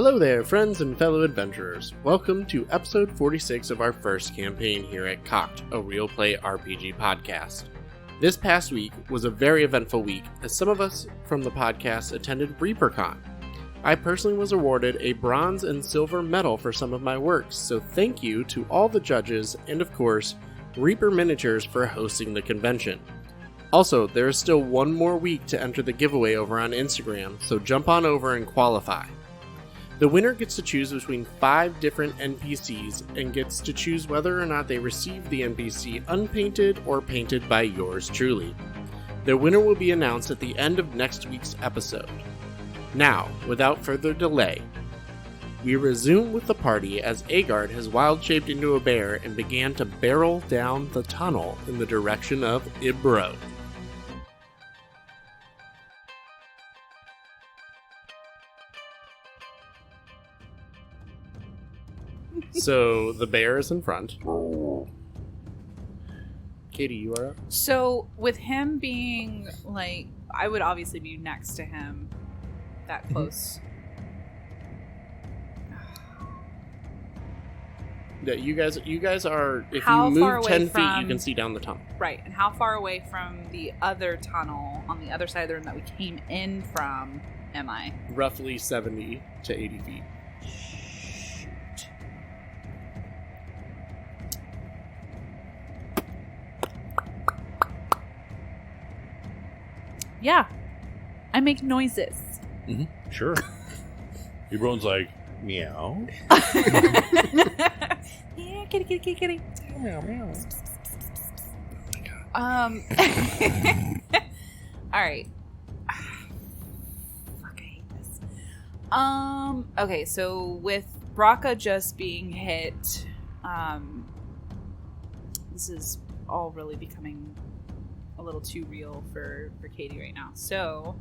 Hello there, friends and fellow adventurers. Welcome to episode 46 of our first campaign here at Cocked, a real play RPG podcast. This past week was a very eventful week, as some of us from the podcast attended ReaperCon. I personally was awarded a bronze and silver medal for some of my works, so thank you to all the judges and, of course, Reaper Miniatures for hosting the convention. Also, there is still one more week to enter the giveaway over on Instagram, so jump on over and qualify. The winner gets to choose between 5 different NPCs and gets to choose whether or not they receive the NPC unpainted or painted by yours truly. The winner will be announced at the end of next week's episode. Now, without further delay, we resume with the party as Aegard has wild-shaped into a bear and began to barrel down the tunnel in the direction of Ibron. So, the bear is in front. Kadie, you are up? So, with him being, I would obviously be next to him, that close. Yeah, you guys are, if How you far move away 10 feet, from- you can see down the tunnel. Right, and how far away from the other tunnel, on the other side of the room that we came in from, am I? Roughly 70 to 80 feet. Yeah, I make noises. Mm-hmm. Sure. Ibron's like, meow. Yeah, kitty. Meow, meow. All right. Fuck, I hate this. Okay, so with Braca just being hit, this is all really becoming a little too real for Kadie right now. So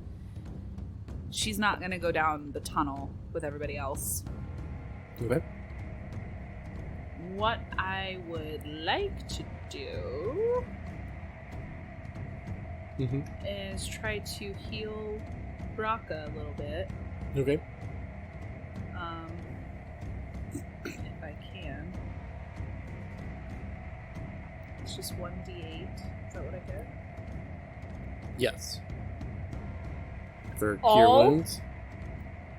she's not gonna go down the tunnel with everybody else. Okay. What I would like to do is try to heal Braca a little bit. Okay. If I can. It's just 1d8. Is that what I get? Yes. For cure All? wounds.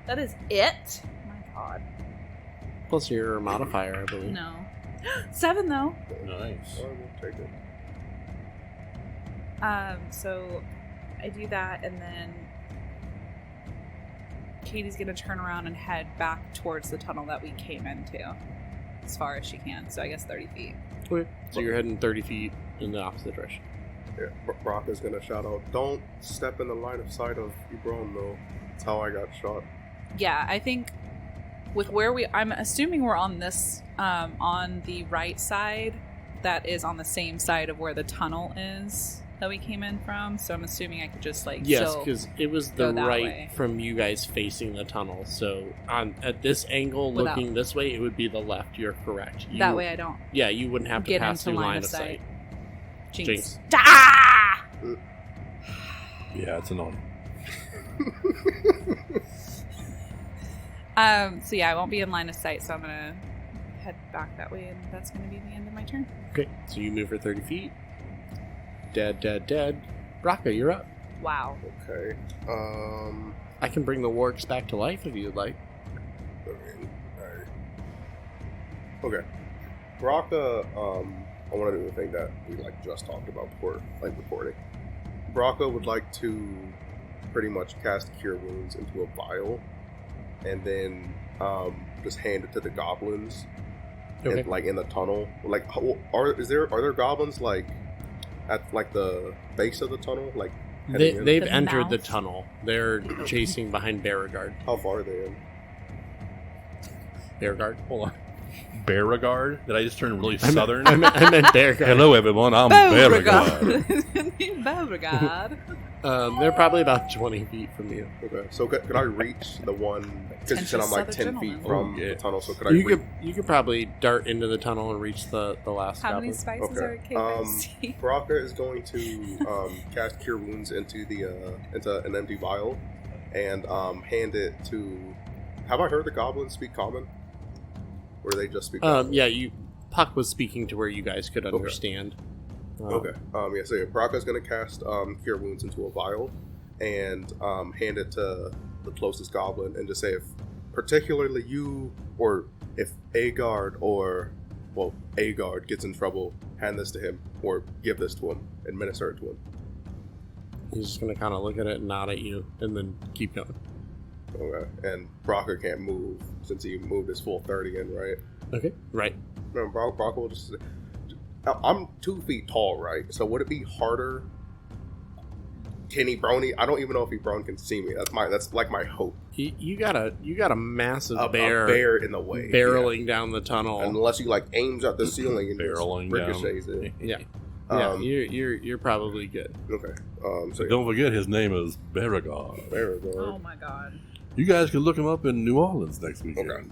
That is it? My god. Plus your modifier, I believe. No. 7 though. Nice. I will take it. So I do that, and then Kadie's gonna turn around and head back towards the tunnel that we came into, as far as she can. So I guess 30 feet. Okay. So you're heading 30 feet in the opposite direction. Yeah, Brock is gonna shout out, "Don't step in the line of sight of Ibron, though. That's how I got shot." Yeah, I think with where I'm assuming we're on this, on the right side, that is on the same side of where the tunnel is that we came in from. So I'm assuming I could just Yes, still because it was the go that right way. from you guys facing the tunnel. So at this angle, Without- looking this way, it would be the left. You're correct. that way I don't Yeah, you wouldn't have to get pass into through line of sight. Jinx. Jinx. Ah! Yeah, it's annoying. So yeah, I won't be in line of sight, so I'm gonna head back that way, and that's gonna be the end of my turn. Okay, so you move for 30 feet. Dead. Braca, you're up. Wow. Okay. I can bring the wargs back to life if you'd like. Alright. Okay. Braca, I want to do the thing that we just talked about before, recording. Braca would like to pretty much cast Cure Wounds into a vial, and then just hand it to the goblins, Okay. in the tunnel. Are there goblins at the base of the tunnel? heading in? They've The entered the mouth? tunnel. They're chasing behind Beauregard. How far are they in? Beauregard, hold on. Beauregard? Did I just turn really southern? I meant Beauregard. Hello, everyone. I'm Beauregard. Beauregard. They're probably about 20 feet from you. Okay, so could I reach the one? Because you said I'm Pretentious 10 Southern feet gentleman. from Oh, yeah. the tunnel, so could I You reach? could probably dart into the tunnel and reach the last How many goblin. spices are Okay. at KFC? Baraka is going to cast Cure Wounds into an empty vial and hand it to Have I heard the goblins speak common? Or do they just speak Puck was speaking to where you guys could understand. Okay. So Braka's going to cast Cure Wounds into a vial and hand it to the closest goblin and just say, if particularly you, or if Aegard gets in trouble, hand this to him, or give this to him, administer it to him. He's just going to kind of look at it and nod at you, and then keep going. Okay. And Braka can't move, since he moved his full 30 in, right? Okay. Right. No, Braka will just... I'm 2 feet tall, right? So would it be harder? Can Ebroni? I don't even know if Ibron can see me. That's like my hope. You got a massive bear. A bear in the way, barreling down the tunnel. Unless you like aims at the ceiling and barreling just ricochets it. Yeah. You're probably good. Okay. So don't forget his name is Bearelling. Oh my god. You guys can look him up in New Orleans next weekend. Okay.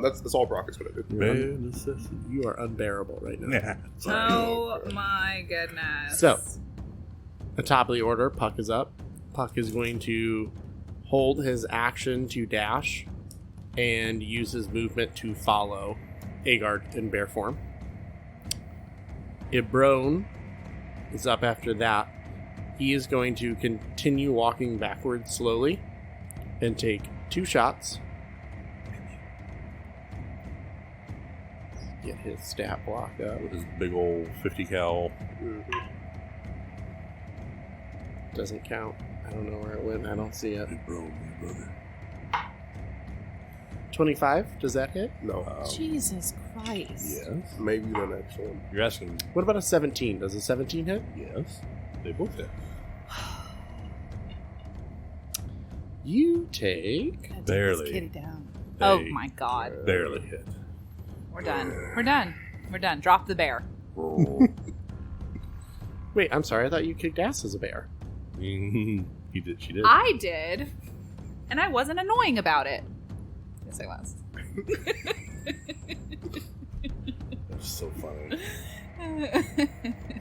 That's all Brock is going to do. Bare necessity. You are unbearable right now. Oh my goodness. So, the top of the order, Puck is up. Puck is going to hold his action to dash and use his movement to follow Aegard in bear form. Ibron is up after that. He is going to continue walking backwards slowly and take 2 shots. Get his stat block up. With his big old 50 cal. Mm-hmm. Doesn't count. I don't know where it went. I don't see it. Big bro, my brother. 25. Does that hit? No. Jesus Christ. Yes. Maybe the next one. You're asking. What about a 17? Does a 17 hit? Yes. They both hit. You take... Gotta take Barely. this kitty down. They Oh my god. Barely hit. We're done. We're done. We're done. Drop the bear. Wait, I'm sorry. I thought you kicked ass as a bear. He did. She did. I did. And I wasn't annoying about it. Yes, I was. That's so funny. I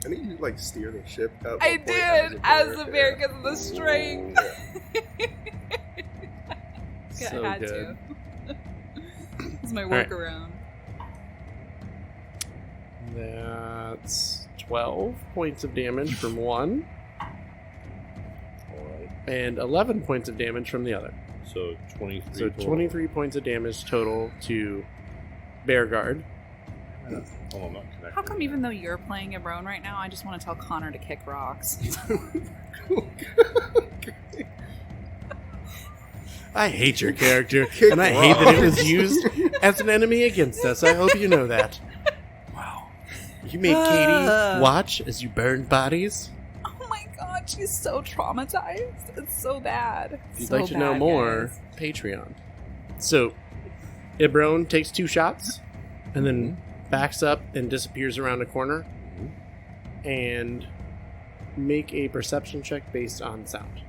think you like steer the ship. At one I point did as a bear because of the strength. Yeah. So I had good. to. It's my right. workaround. That's 12 points of damage from one, Alright. and 11 points of damage from the other. So 23. So total. 23 points of damage total to Bearguard. Oh, I'm not connected. How come even though you're playing Ibron right now, I just want to tell Connor to kick rocks? I hate your character, and I hate that it was used as an enemy against us. I hope you know that. Wow. You made Kadie watch as you burned bodies. Oh my god, she's so traumatized. It's so bad. If you'd So like to know bad, more, guys. Patreon. So, Ibron takes 2 shots, and then backs up and disappears around a corner. And make a perception check based on sound.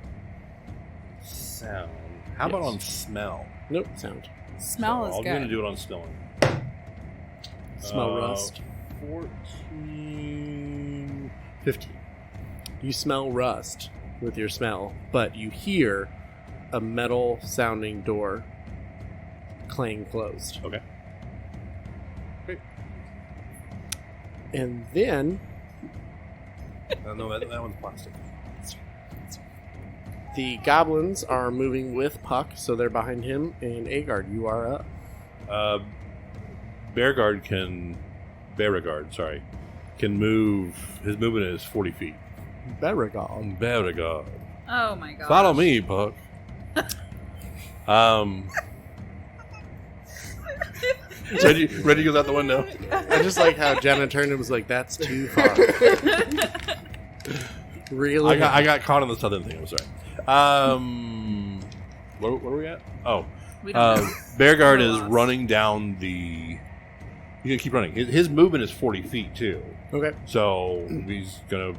Sound. How about Yes. on smell? Nope, sound. Smell is I'm good. going to do it on smelling. Smell rust. 14. 15. You smell rust with your smell, but you hear a metal sounding door clang closed. Okay. Great. And then No, that one's plastic. the goblins are moving with Puck, so they're behind him, and Aegard, you are up. Beauregard, can move. His movement is 40 feet. Beauregard. Beauregard. Oh my god. Follow me, Puck. Reggie goes out the window. I just like how Jenna turned and was like, that's too far. Really? I got caught on the southern thing. I'm sorry. Where are we at? Oh, We don't know. Beauregard We're is lost. running down the. He's gonna keep running. His movement is 40 feet too. Okay. So he's gonna.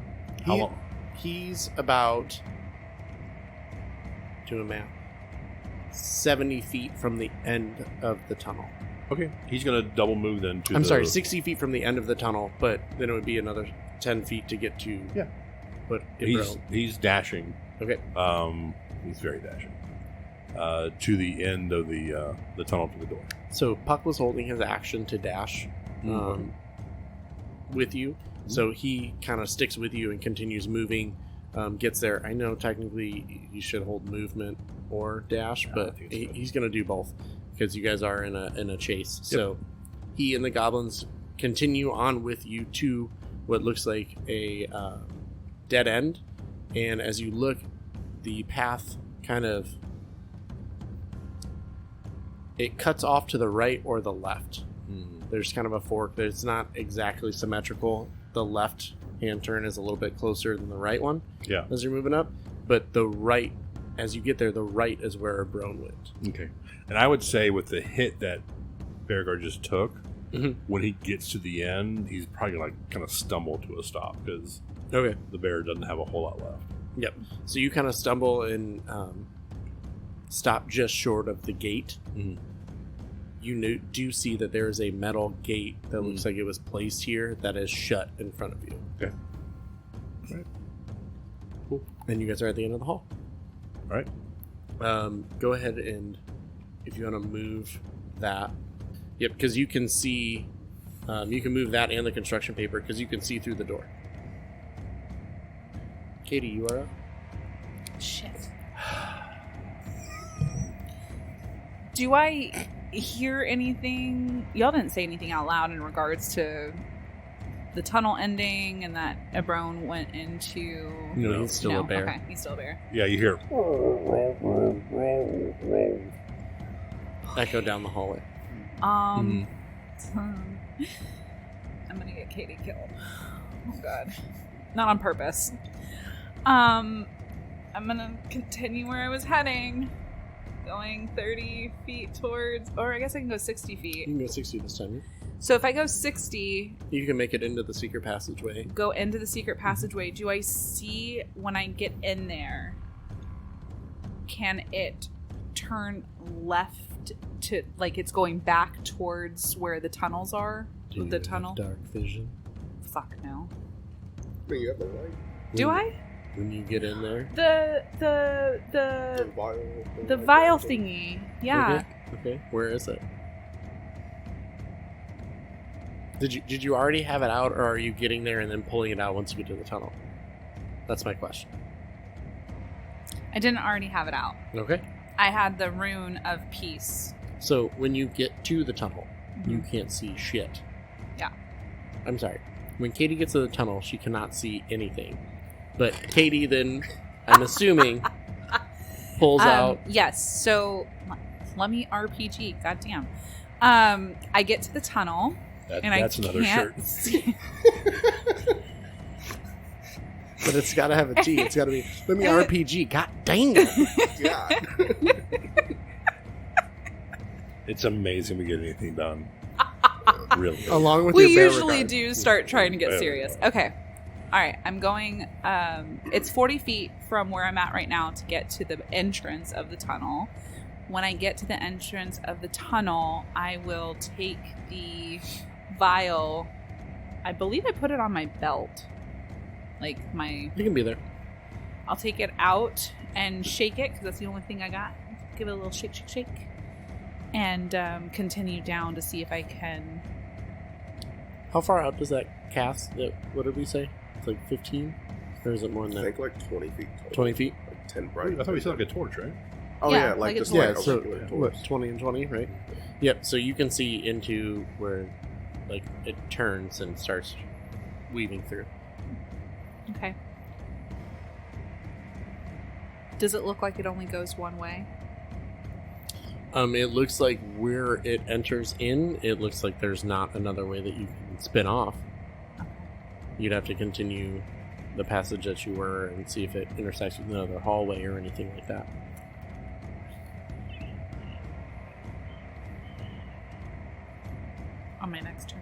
How He- long? He's about, do a math, 70 feet from the end of the tunnel. Okay. He's gonna double move then to. I'm sorry, 60 feet from the end of the tunnel, but then it would be another 10 feet to get to. Yeah. But He's dashing. okay. He's very dashing. to the end of the tunnel to the door. So Puck was holding his action to dash with you. So he kind of sticks with you and continues moving, gets there. I know technically you should hold movement or dash, but he's going to do both because you guys are in a chase. Yep. So he and the goblins continue on with you to what looks like a dead end. And as you look, the path kind of... it cuts off to the right or the left. There's kind of a fork. It's not exactly symmetrical. The left hand turn is a little bit closer than the right one as you're moving up. But the right, as you get there, the right is where Ibron went. Okay. And I would say with the hit that Aegard just took, when he gets to the end, he's probably like kind of stumble to a stop because the bear doesn't have a whole lot left. Yep. So you kind of stumble and stop just short of the gate. You do see that there is a metal gate that looks like it was placed here that is shut in front of you. Okay. All right. Cool. And you guys are at the end of the hall. All right. Go ahead and if you want to move that. Yep, because you can see, you can move that and the construction paper because you can see through the door. Kadie, you are up. Shit. Do I hear anything? Y'all didn't say anything out loud in regards to the tunnel ending and that Ibron went into... No, he's still a bear. Okay, he's still a bear. Yeah, you hear... echo down the hallway. I'm gonna get Kadie killed. Oh god. Not on purpose. I'm gonna continue where I was heading. Going 30 feet towards, or I guess I can go 60 feet. You can go 60 this time. So if I go 60... you can make it into the secret passageway. Go into the secret passageway. Do I see when I get in there, can it turn left to, like it's going back towards where the tunnels are? Do the you tunnel? have dark vision? Fuck no. I mean, you have the light. Do I? When you get in there? The vial thingy. Yeah. Okay. Where is it? Did you already have it out, or are you getting there and then pulling it out once you get to the tunnel? That's my question. I didn't already have it out. Okay. I had the rune of peace. So when you get to the tunnel, you can't see shit. Yeah. I'm sorry. When Kadie gets to the tunnel, she cannot see anything. But Kadie then, I'm assuming, pulls out... Yes, so let me RPG, goddamn. I get to the tunnel, and that's another shirt. See. But it's got to have a T. It's got to be, let me RPG, god dang it. Yeah. It's amazing we get anything done. Really. Along with We your bear usually regard. do start trying to get serious. Okay. All right, I'm going, it's 40 feet from where I'm at right now to get to the entrance of the tunnel. When I get to the entrance of the tunnel, I will take the vial. I believe I put it on my belt. Like my... You can be there. I'll take it out and shake it, because that's the only thing I got. Give it a little shake, shake, shake. And continue down to see if I can... How far out does that cast? What did we say? It's like 15? Or is it more than I that? think like 20 feet. Total. 20 feet? Like 10 bright. I thought we said like a torch, right? Oh Yeah, yeah, like like a just torch. like So, a regular torch. what, 20 and 20, right? Yep, so you can see into where, like, it turns and starts weaving through. Okay. Does it look like it only goes one way? It looks like where it enters in, it looks like there's not another way that you can spin off. You'd have to continue the passage that you were and see if it intersects with another hallway or anything like that. On my next turn.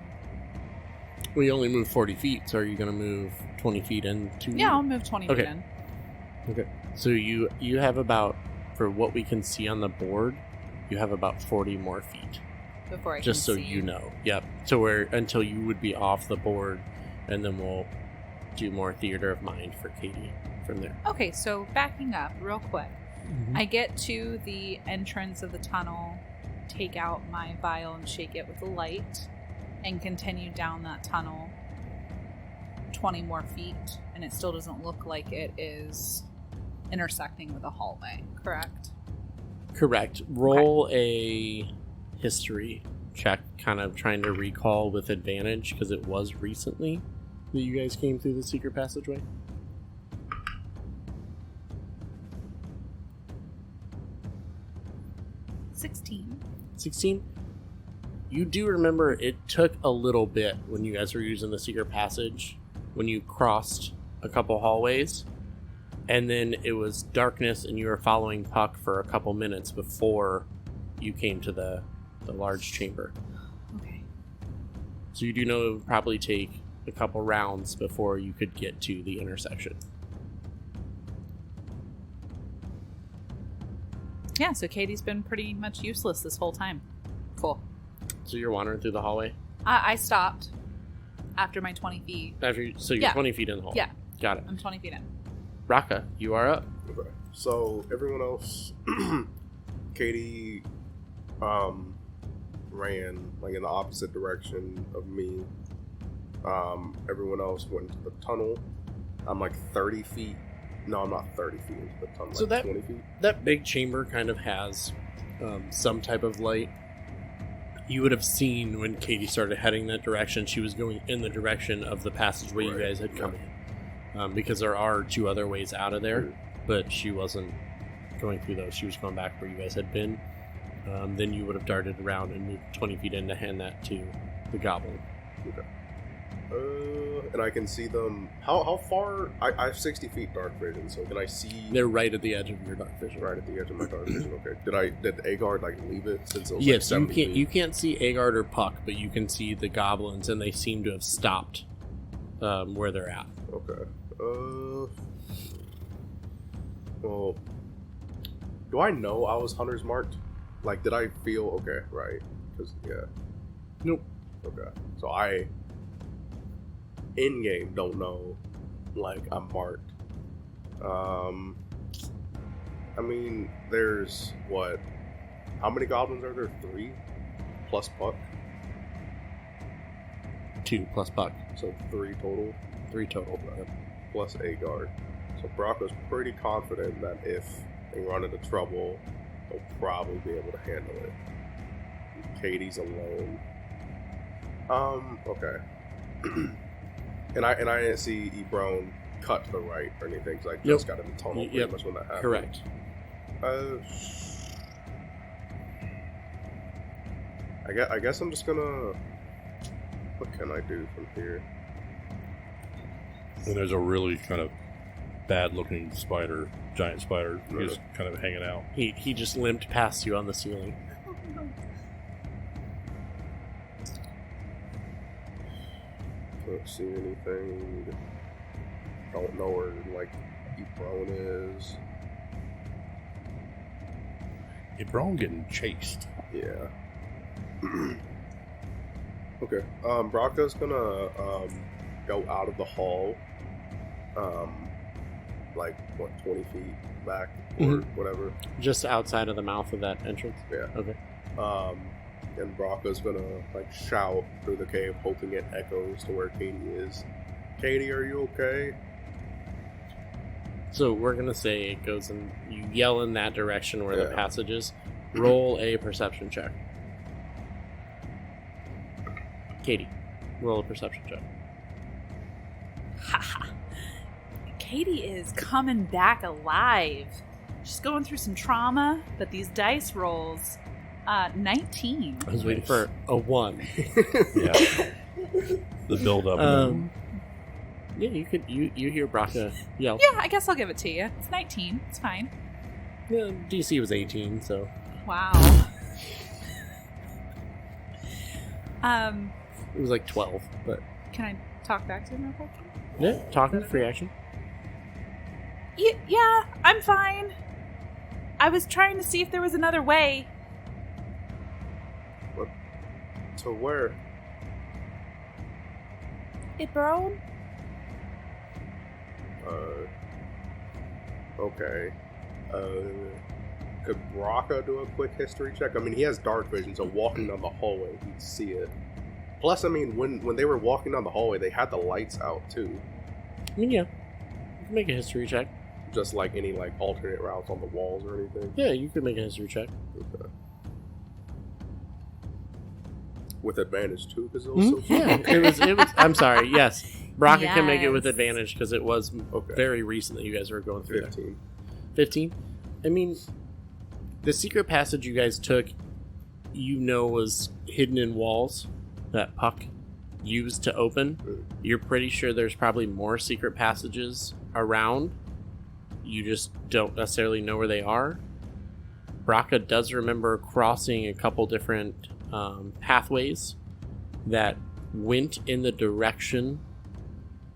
We only move 40 feet, so are you going to move 20 feet into... Yeah, I'll move 20 feet Okay. in. Okay. So you have about, for what we can see on the board, you have about 40 more feet. Before I Just can so see. you know. Yep. So until you would be off the board, and then we'll do more theater of mind for Kadie from there. Okay, so backing up real quick. I get to the entrance of the tunnel, take out my vial and shake it with a light, and continue down that tunnel 20 more feet, and it still doesn't look like it is intersecting with a hallway, correct? Correct. Roll a history check, kind of trying to recall with advantage, because it was recently that you guys came through the secret passageway. 16. You do remember it took a little bit when you guys were using the secret passage, when you crossed a couple hallways, and then it was darkness and you were following Puck for a couple minutes before you came to the large chamber. Okay. So you do know it would probably take a couple rounds before you could get to the intersection. Yeah, so Kadie's been pretty much useless this whole time. Cool. So you're wandering through the hallway? I stopped after my 20 feet. So you're 20 feet in the hall? Yeah. Got it. I'm 20 feet in. Raka, you are up. Okay. So everyone else, Kadie ran like in the opposite direction of me. Everyone else went into the tunnel. I'm like 30 feet. No, I'm not 30 feet into the tunnel. So like 20 feet. That big chamber kind of has some type of light. You would have seen when Kadie started heading that direction, she was going in the direction of the passageway you guys had come in. Because there are two other ways out of there, but she wasn't going through those. She was going back where you guys had been. Then you would have darted around and moved 20 feet in to hand that to the goblin. Okay. And I can see them. How far? I have 60 feet dark vision, so can I see? They're right at the edge of your dark vision. Right at the edge of my dark vision. Okay. Did Aegard like leave it since it was yes, like 70 you feet? You can't see Aegard or Puck, but you can see the goblins, and they seem to have stopped where they're at. Okay. Well, do I know I was hunter's marked? Like, did I feel okay? Right? Because Nope. Okay. So I in game don't know like I'm marked. I mean, there's what? How many goblins are there? 3 plus Puck. 2 plus Puck, So 3 total. 3 total. Plus Aegard. So Brocco's pretty confident that if they run into trouble, they'll probably be able to handle it. Kadie's alone. Okay. and I didn't see Ibron cut to the right or anything because I just got in the tunnel pretty much when that happened. Correct. I guess I'm just gonna. What can I do from here? And there's a really kind of bad-looking spider, giant spider, just kind of hanging out. He just limped past you on the ceiling. Don't see anything. Don't know where like Ibron is. Ibron getting chased. Yeah. Okay. Brocco's gonna go out of the hall. Like what, 20 feet back or whatever. Just outside of the mouth of that entrance. Yeah. Okay. And Brocco's gonna like shout through the cave, hoping it echoes to where Kadie is. Kadie, are you okay? So we're gonna say it goes and you yell in that direction where the passage is. Roll a perception check. Kadie, roll a perception check. Haha. Kadie is coming back alive. She's going through some trauma, but these dice rolls, 19. I was waiting for a 1. Yeah. The build-up. Yeah, you hear Brocca yell. Yeah, I guess I'll give it to you. It's 19. It's fine. Yeah, DC was 18, so. Wow. It was like 12, but. Can I talk back to him real quick? Yeah, talking, free action. Yeah, I'm fine. I was trying to see if there was another way. What? To where? Ibron? Okay. Could Braca do a quick history check? I mean, he has dark vision, so walking down the hallway, he'd see it. Plus, I mean, when they were walking down the hallway, they had the lights out, too. I mean, yeah. You can make a history check. Just like any, like, alternate routes on the walls or anything? Yeah, you can make a history check. Okay. With advantage, too, because it was so Yeah, it was. I'm sorry, yes. Braca can make it with Yes. advantage because it was very recent that you guys were going through 15. there. 15? I mean, the secret passage you guys took, was hidden in walls that Puck used to open. You're pretty sure there's probably more secret passages around. You just don't necessarily know where they are. Braca does remember crossing a couple different pathways that went in the direction,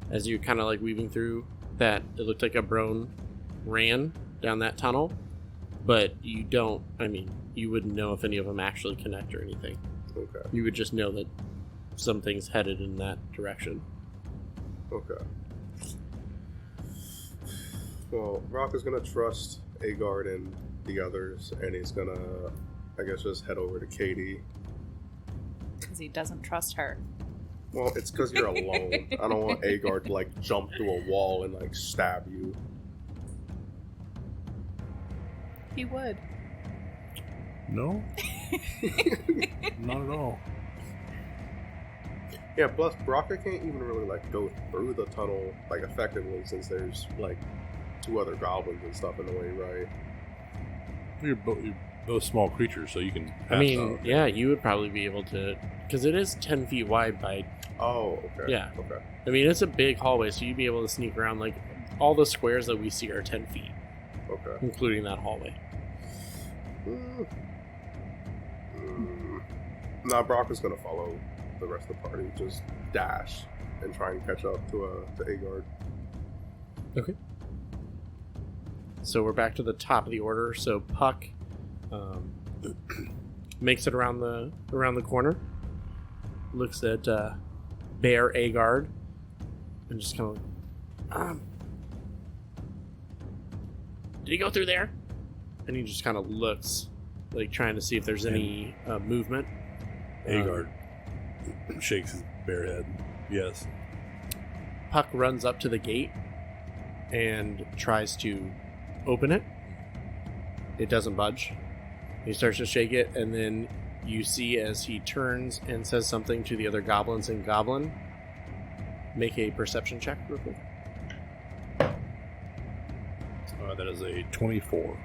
as you're kind of like weaving through, that it looked like Ibron ran down that tunnel. But you wouldn't know if any of them actually connect or anything. Okay. You would just know that something's headed in that direction. Okay. Well, Rock is going to trust Aegard and the others, and he's going to, I guess, just head over to Kadie. Because he doesn't trust her. Well, it's because you're alone. I don't want Aegard to, like, jump through a wall and, like, stab you. He would. No? Not at all. Yeah, plus Braca can't even really, like, go through the tunnel, like, effectively, since there's, like, 2 other goblins and stuff in the way, right? You're both small creatures, so you can pass I mean, out. yeah, you would probably be able to, because it is 10 feet wide by... Oh, okay. Yeah. Okay. I mean, it's a big hallway, so you'd be able to sneak around, like, all the squares that we see are 10 feet, Okay. including that hallway. Nah, Braca's gonna follow the rest of the party, just dash and try and catch up to Aegard. Okay. So we're back to the top of the order. So Puck makes it around the corner, looks at Bear Aegard, and just kind of did he go through there? And he just kind of looks, like trying to see if there's any movement. Aegard shakes his bare head. Yes. Puck runs up to the gate and tries to open it. It doesn't budge. He starts to shake it, and then you see as he turns and says something to the other goblins in Goblin. Make a perception check real quick. That is a 24.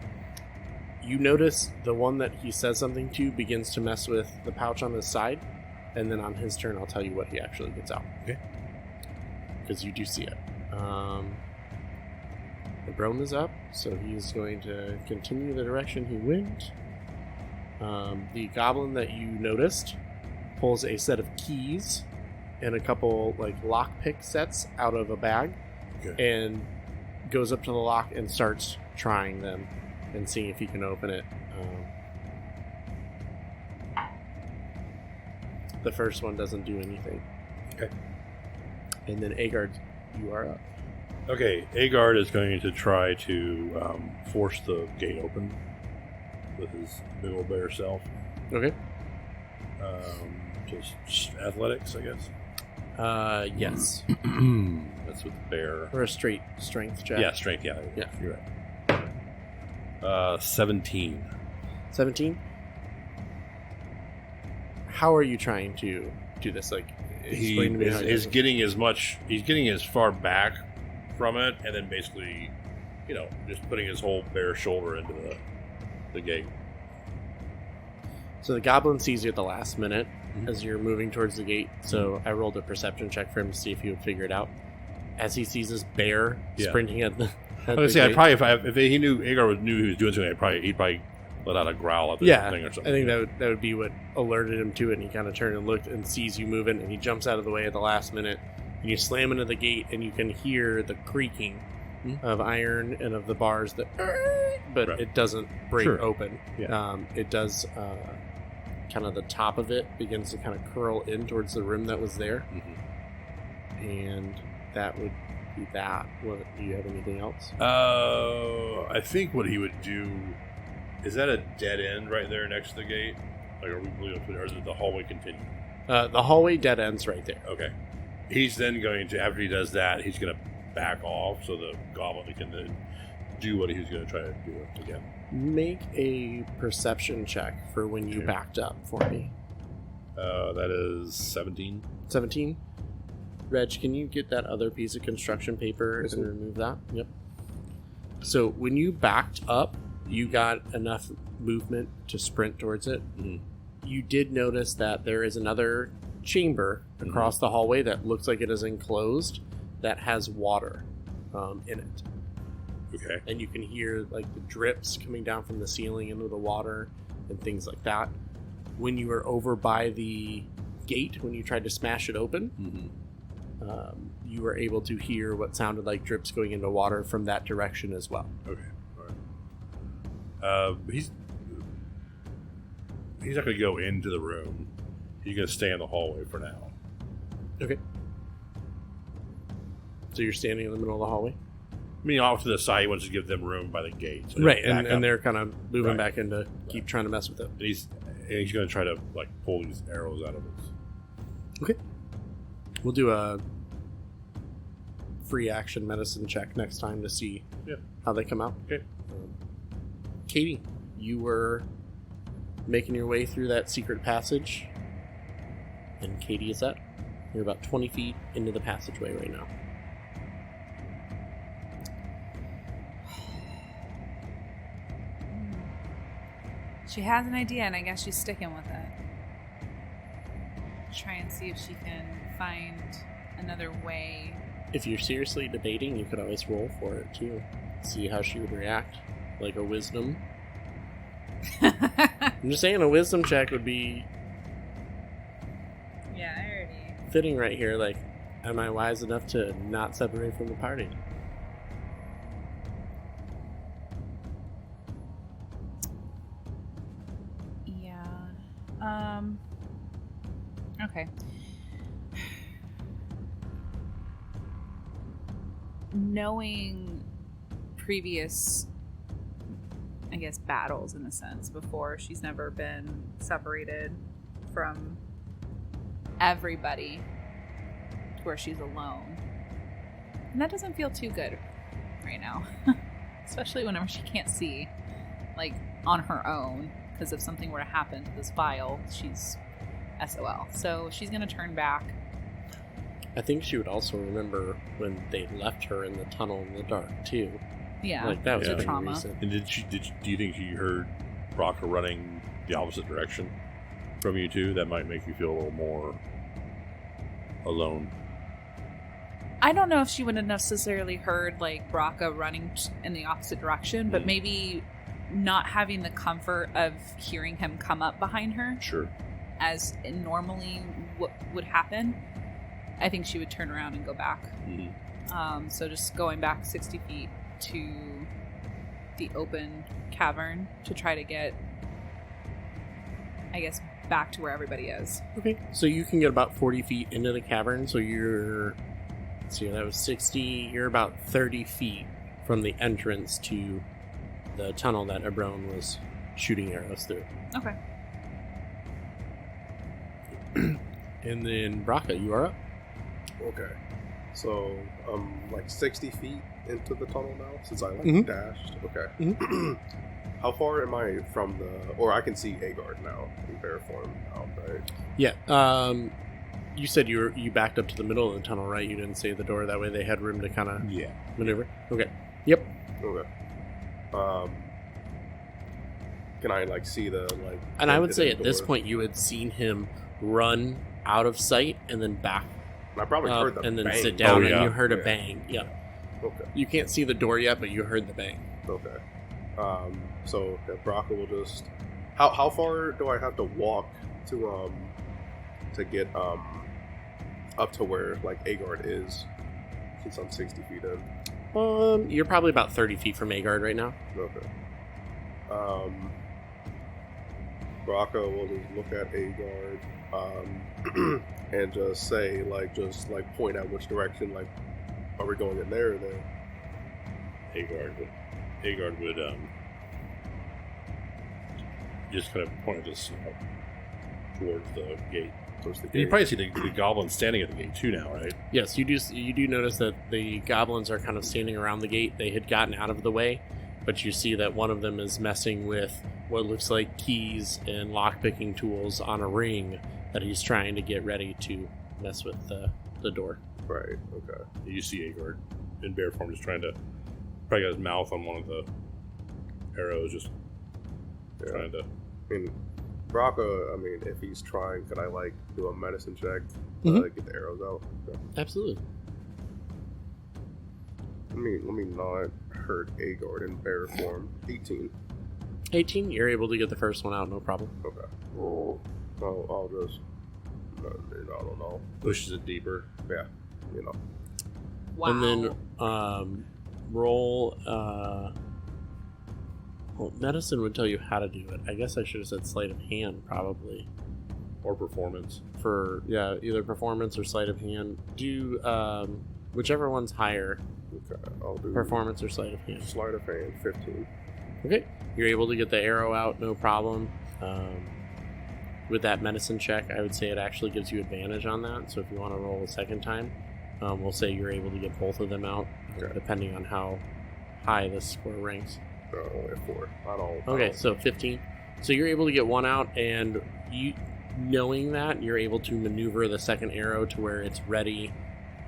You notice the one that he says something to begins to mess with the pouch on his side, and then on his turn I'll tell you what he actually gets out. Okay. Because you do see it. The Brome is up, so he's going to continue the direction he went. The goblin that you noticed pulls a set of keys and a couple like lockpick sets out of a bag, and goes up to the lock and starts trying them and seeing if he can open it. The first one doesn't do anything. Okay. And then Aegard, you are up. Okay, Aegard is going to try to force the gate open with his big old bear self. Okay. Just athletics, I guess. Yes. That's with the bear. Or a straight strength check. Yeah, strength. Yeah, you're right. 17. 17? How are you trying to do this? Like, explain to me how He's getting as far back from it, and then basically, just putting his whole bare shoulder into the gate. So the goblin sees you at the last minute as you're moving towards the gate. So I rolled a perception check for him to see if he would figure it out. As he sees this bear sprinting at the. I would say, if he knew Aegard knew he was doing something, he'd probably let out a growl at the thing or something. I think that would be what alerted him to it. And he kind of turned and looked and sees you moving, and he jumps out of the way at the last minute. And you slam into the gate, and you can hear the creaking of iron and of the bars but it doesn't break open. Yeah. It does. Kind of the top of it begins to kind of curl in towards the rim that was there, and that would be that. What, do you have anything else? I think what he would do is that a dead end right there next to the gate. Like, are we really or is it the hallway continue? The hallway dead ends right there. Okay. He's then going to, after he does that, he's going to back off so the goblin can then do what he's going to try to do again. Make a perception check for when you backed up for me. That is 17. 17? Reg, can you get that other piece of construction paper and remove that? Yep. So when you backed up, you got enough movement to sprint towards it. Mm-hmm. You did notice that there is another chamber across the hallway that looks like it is enclosed that has water in it. Okay. And you can hear like the drips coming down from the ceiling into the water and things like that. When you were over by the gate, when you tried to smash it open, you were able to hear what sounded like drips going into water from that direction as well. Okay. All right. He's not going to go into the room. He's going to stay in the hallway for now. Okay. So you're standing in the middle of the hallway? I mean, off to the side, he wants to give them room by the gate. So right, and they're kind of moving back in to keep trying to mess with it. And he's going to try to like pull these arrows out of us. Okay. We'll do a free action medicine check next time to see how they come out. Okay. Kadie, you were making your way through that secret passage, and Kadie is up. You're about 20 feet into the passageway right now. She has an idea, and I guess she's sticking with it. Try and see if she can find another way. If you're seriously debating, you could always roll for it, too. See how she would react. Like a wisdom. I'm just saying a wisdom check would be... Yeah, I already... fitting right here. Like, am I wise enough to not separate from the party? Okay. Knowing previous, I guess, battles in a sense before, she's never been separated from everybody to where she's alone. And that doesn't feel too good right now. Especially whenever she can't see, like, on her own. Because if something were to happen to this vial, she's SOL. So she's going to turn back. I think she would also remember when they left her in the tunnel in the dark, too. Yeah, like that was a a trauma. Recent. And do you think she heard Rocka running the opposite direction from you two? That might make you feel a little more alone. I don't know if she would have necessarily heard like Rocka running in the opposite direction, but maybe not having the comfort of hearing him come up behind her. Sure. As normally what would happen, I think she would turn around and go back. Mm-hmm. So just going back 60 feet to the open cavern to try to get, I guess, back to where everybody is. Okay, so you can get about 40 feet into the cavern, so you're, let's see, that was 60, you're about 30 feet from the entrance to the tunnel that Ibron was shooting arrows through. Okay. And then Braca, you are up. Okay. So I'm like 60 feet into the tunnel now since I like dashed. Okay. Mm-hmm. How far am I from the... Or I can see Aegard now in bear form now, right? Yeah. You said you backed up to the middle of the tunnel, right? You didn't say the door. That way they had room to kind of maneuver. Okay. Yep. Okay. Can I like see the like? And I would say at this point you had seen him run out of sight and then back. And I probably heard the and then bang. sit down and you heard a bang. Yeah. Okay. You can't see the door yet, but you heard the bang. Okay. So Braca will just. How far do I have to walk to get up to where like Aegard is? Since I'm 60 feet in. You're probably about 30 feet from Aegard right now. Okay. Braca will just look at Aegard, and just say, just point out which direction, Are we going in there or there? Aegard would just kind of point this towards the gate. You probably see the goblins standing at the gate too now, right? Yes, you do notice that the goblins are kind of standing around the gate. They had gotten out of the way, but you see that one of them is messing with what looks like keys and lockpicking tools on a ring that he's trying to get ready to mess with the door. Right, okay. You see Aegard in bear form just trying to... Probably got his mouth on one of the arrows, just trying to... I mean, Braca, if he's trying, could I, do a medicine check to get the arrows out? Okay. Absolutely. Let me not hurt Aegard in bear form. 18. 18, you're able to get the first one out, no problem. Okay. I'll just... I don't know. Pushes it deeper. Yeah, Wow. And then roll... Well, medicine would tell you how to do it. I guess I should have said sleight of hand, probably. Or performance. Either performance or sleight of hand. Do whichever one's higher. Okay, I'll do performance or sleight of hand. Sleight of hand, 15. Okay, you're able to get the arrow out, no problem. With that medicine check, I would say it actually gives you advantage on that. So if you want to roll a second time, we'll say you're able to get both of them out, depending on how high this score ranks. Only 4. Okay, so 15. So you're able to get one out, and you, knowing that, you're able to maneuver the second arrow to where it's ready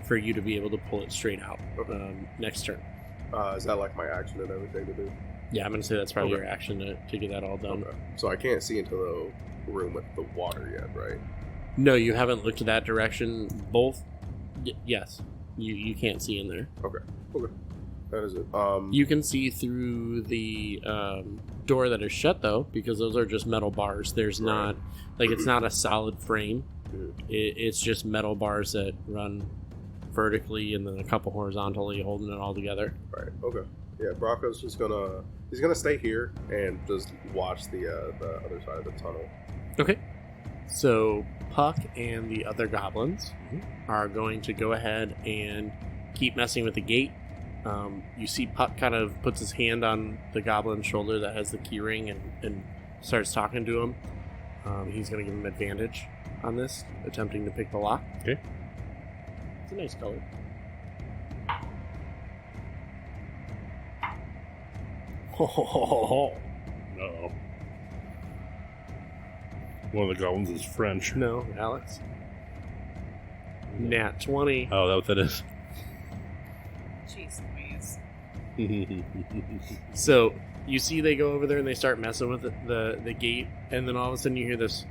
for you to be able to pull it straight out next turn. Is that my action and everything to do? Yeah, I'm going to say that's probably your action to get that all done. Okay. So I can't see into the room with the water yet, right? No, you haven't looked that direction. Both? Yes. You can't see in there. Okay. That is it. You can see through the door that is shut, though, because those are just metal bars. There's not, it's not a solid frame. It's just metal bars that run vertically and then a couple horizontally, holding it all together. Right. Okay. Yeah, Braca's just he's gonna stay here and just watch the other side of the tunnel. Okay. So Puck and the other goblins are going to go ahead and keep messing with the gate. You see Puck kind of puts his hand on the goblin's shoulder that has the key ring and starts talking to him. He's going to give him advantage on this, attempting to pick the lock. Okay. It's a nice color. No. One of the goblins is French. No, Alex. Nat 20. Oh, that what that is? Jeez Louise. So you see they go over there and they start messing with the gate, and then all of a sudden you hear this,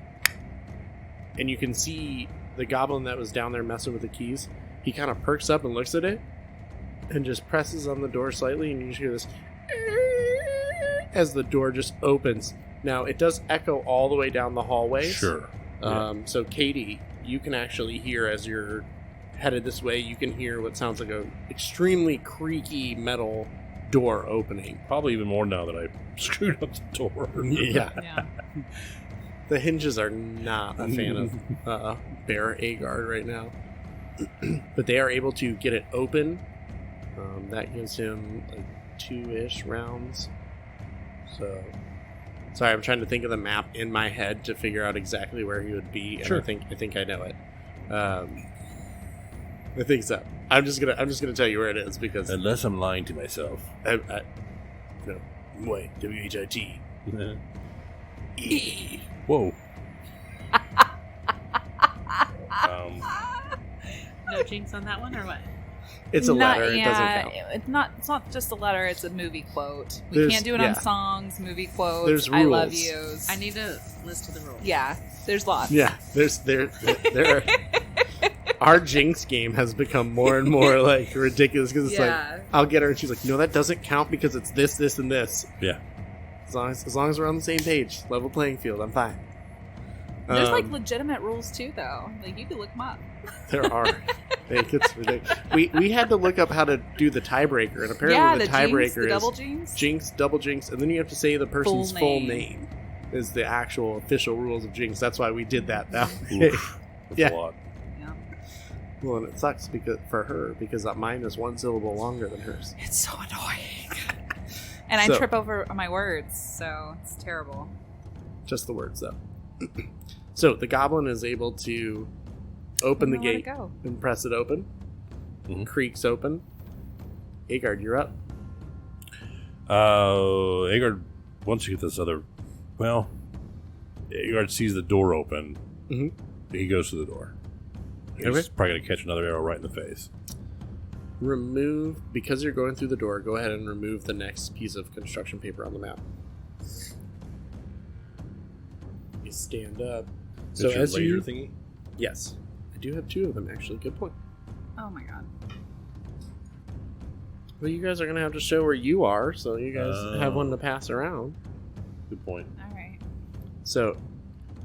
and you can see the goblin that was down there messing with the keys. He kind of perks up and looks at it and just presses on the door slightly, and you just hear this as the door just opens. Now it does echo all the way down the hallways. Sure. So Kadie, you can actually hear as you're headed this way, you can hear what sounds like a extremely creaky metal door opening. Probably even more now that I screwed up the door. Yeah. The hinges are not a fan of Bear Aegard right now. But they are able to get it open. That gives him 2-ish rounds. So, sorry, I'm trying to think of the map in my head to figure out exactly where he would be. Sure. And I think I know it. I think so. I'm just gonna tell you where it is because unless I'm lying to myself. No, wait, WHIT. E. Whoa. No jinx on that one, or what? It's a letter. It doesn't count. It's not just a letter. It's a movie quote. We can't do it on songs. Movie quotes. There's rules. I love yous. I need a list of the rules. Yeah, there's lots. Yeah, there are. Our Jinx game has become more and more ridiculous because it's I'll get her and she's like, no, that doesn't count because it's this, this, and this. Yeah. As long as we're on the same page, level playing field, I'm fine. There's legitimate rules too, though. You can look them up. There are. It gets ridiculous. We had to look up how to do the tiebreaker, and apparently the tiebreaker is double jinx? Jinx, double Jinx, and then you have to say the person's full name is the actual official rules of Jinx. That's why we did that way. That's Yeah. a lot. Well, and it sucks for her because mine is one syllable longer than hers. It's so annoying. And I trip over my words, so it's terrible. Just the words, though. So the goblin is able to open the gate and press it open. Mm-hmm. Creaks open. Aegard, you're up. Aegard, once you get this other... Well, Aegard sees the door open. Mm-hmm. He goes to the door. He's probably going to catch another arrow right in the face. Because you're going through the door, go ahead and remove the next piece of construction paper on the map. You stand up. So as laser thingy? Yes. I do have 2 of them, actually. Good point. Oh my god. Well, you guys are going to have to show where you are, so you guys have one to pass around. Good point. All right. So,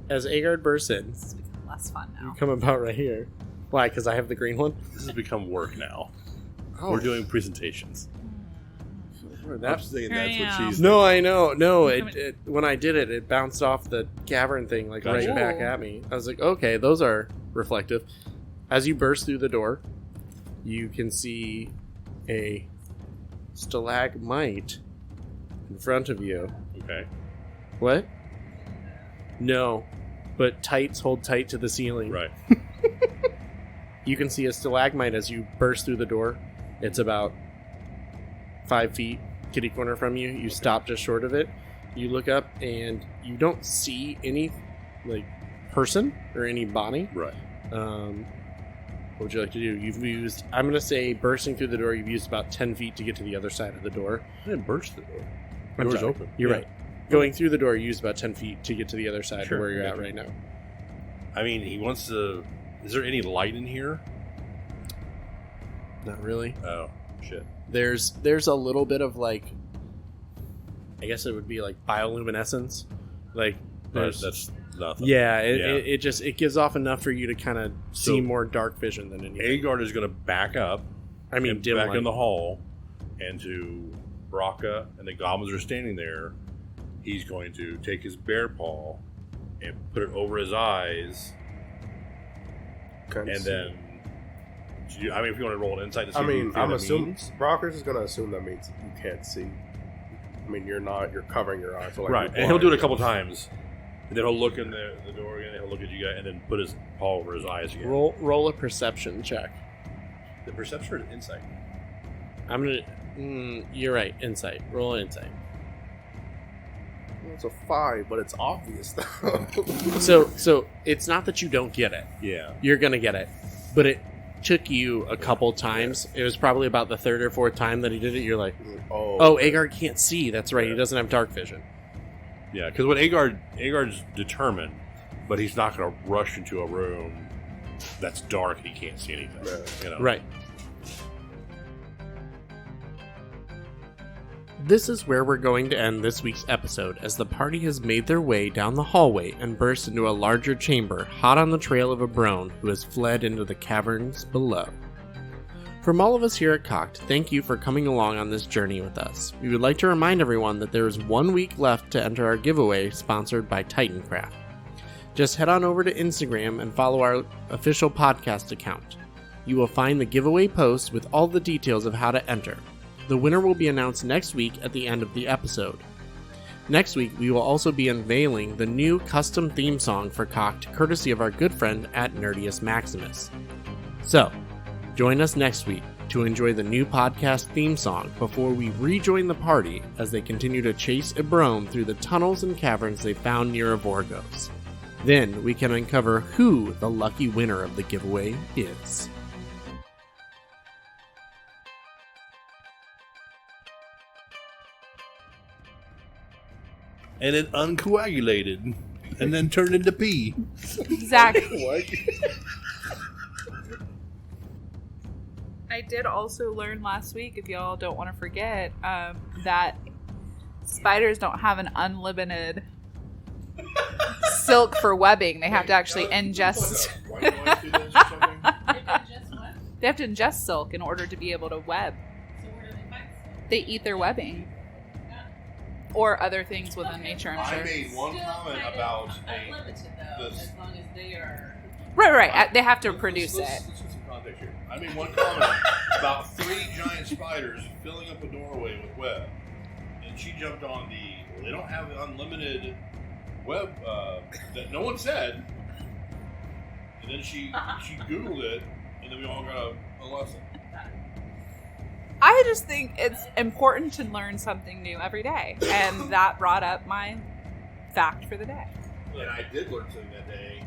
as Aegard bursts in... This has become less fun now. You come about right here. Why? Because I have the green one? This has become work now. Oh. We're doing presentations. That's what she's... No, I know. No, when I did it, it bounced off the cavern thing, right back at me. I was like, okay, those are reflective. As you burst through the door, you can see a stalagmite in front of you. Okay. What? No, but tights hold tight to the ceiling. Right. You can see a stalagmite as you burst through the door. It's about 5 feet kitty corner from you. You stop just short of it. You look up and you don't see any person or any body. Right. What would you like to do? You've used, I'm going to say, bursting through the door, you've used about 10 feet to get to the other side of the door. I didn't burst the door. The door's open. You're right. Going through the door, you used about 10 feet to get to the other side of where you're at right now. I mean, he wants to... Is there any light in here? Not really. Oh, shit. There's a little bit of, I guess it would be bioluminescence. That's nothing. Yeah, it gives off enough for you to kind of see more dark vision than anything. Aegard is going to back up. Back in the hall, and to Braca and the goblins are standing there. He's going to take his bear paw and put it over his eyes, and then. If you want to roll an insight to see. I'm assuming Brocker's is going to assume that means you can't see. You're covering your eyes. So right, and he'll do it a couple times. And then he'll look in the door again, and he'll look at you guys, and then put his paw over his eyes again. Roll a perception check. The perception or the insight? I'm gonna... you're right, insight. Roll an insight. It's a 5, but it's obvious, though. So it's not that you don't get it. Yeah. You're gonna get it. But it took you a couple times. It was probably about the 3rd or 4th time that he did it. You're like, oh, Aegard can't see. That's right. He doesn't have dark vision. Yeah, because what Aegard's determined, but he's not going to rush into a room that's dark and he can't see anything. Right. This is where we're going to end this week's episode, as the party has made their way down the hallway and burst into a larger chamber, hot on the trail of Ibron, who has fled into the caverns below. From all of us here at Cocked, thank you for coming along on this journey with us. We would like to remind everyone that there is 1 week left to enter our giveaway sponsored by Titancraft. Just head on over to Instagram and follow our official podcast account. You will find the giveaway post with all the details of how to enter. The winner will be announced next week at the end of the episode. Next week, we will also be unveiling the new custom theme song for Cocked, courtesy of our good friend at Nerdius Maximus. So, join us next week to enjoy the new podcast theme song before we rejoin the party as they continue to chase Ibron through the tunnels and caverns they found near Evorgos. Then we can uncover who the lucky winner of the giveaway is. And it uncoagulated, and then turned into pee. Exactly. What? I did also learn last week, if y'all don't want to forget, that spiders don't have an unlimited silk for webbing. They have to actually ingest. They have to ingest silk in order to be able to web. So where do they find stuff? They eat their webbing. Or other things within nature, I'm sure. I made one comment about unlimited though, as long as they are. Right. They have to produce it. Let's do some context here. I made one comment about 3 giant spiders filling up a doorway with web. And she jumped on they don't have unlimited web that no one said. And then she Googled it, and then we all got a lesson. I just think it's important to learn something new every day. And that brought up my fact for the day. And I did learn something that day.